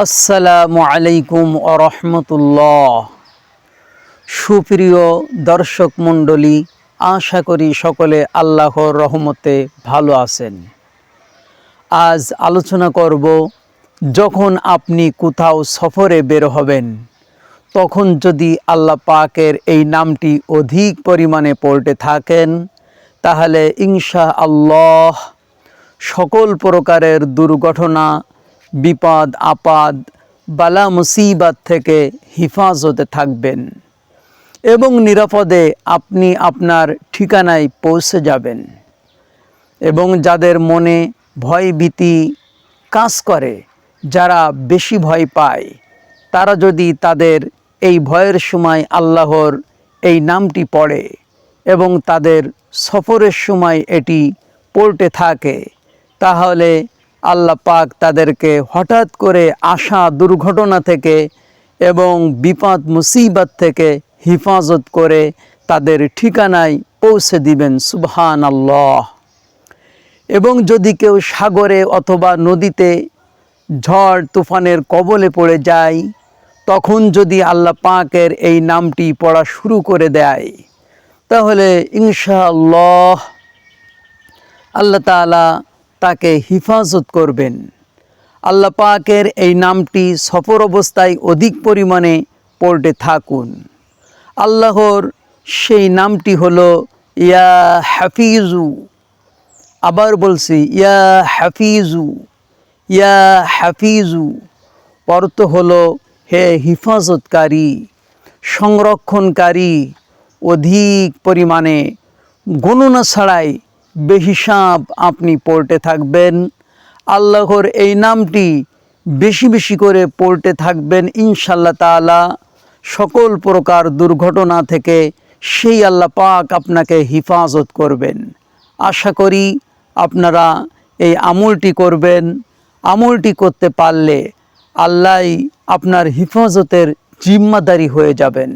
আসসালামু আলাইকুম ওয়া রাহমাতুল্লাহ। সুপ্রিয় দর্শক মণ্ডলী, আশা করি সকলে আল্লাহর রহমতে ভালো আছেন। আজ আলোচনা করব, যখন আপনি কোথাও সফরে বের হবেন তখন যদি আল্লাহ পাকের এই নামটি অধিক পরিমাণে পড়তে থাকেন তাহলে ইনশাআল্লাহ সকল প্রকারের দুর্ঘটনা, বিপদ আপদ, বালা মুসিবত থেকে হিফাজতে থাকবেন এবং নিরাপদে আপনি আপনার ঠিকানায় পৌঁছে যাবেন। এবং যাদের মনে ভয় ভীতি কাজ করে, যারা বেশি ভয় পায়, তারা যদি তাদের এই ভয়ের সময় আল্লাহর এই নামটি পড়ে এবং তাদের সফরের সময় এটি পড়তে থাকে, তাহলে আল্লাহ পাক তাদেরকে হঠাৎ করে আসা দুর্ঘটনা থেকে এবং বিপদ মুসিবত থেকে হিফাজত করে তাদের ঠিকানায় পৌঁছে দিবেন। সুবহানাল্লাহ। এবং যদি কেউ সাগরে অথবা নদীতে ঝড় তুফানের কবলে পড়ে যায়, তখন যদি আল্লাহ পাকের এই নামটি পড়া শুরু করে দেয়, তাহলে ইনশাআল্লাহ আল্লাহ তাআলা তাকে হিফাজত করবেন। আল্লাহ পাকের এই নামটি সফর অবস্থায় অধিক পরিমাণে পড়তে থাকুন। আল্লাহর সেই নামটি হলো ইয়া হাফিজু। আবার বলছি, ইয়া হাফিজু, ইয়া হাফিজু। অর্থ হলো হে হিফাজতকারী, সংরক্ষণকারী। অধিক পরিমাণে গণনা ছাড়াই বেহিসাব আপনি পড়তে থাকবেন। আল্লাহর এই নামটি বেশি বেশি করে পড়তে থাকবেন। ইনশাআল্লাহ তাআলা সকল প্রকার দুর্ঘটনা থেকে সেই আল্লাহ পাক আপনাকে হিফাজত করবেন। আশা করি আপনারা এই আমলটি করবেন। আমলটি করতে পারলে আল্লাহই আপনার হিফাজতের জিম্মাদারি হয়ে যাবেন।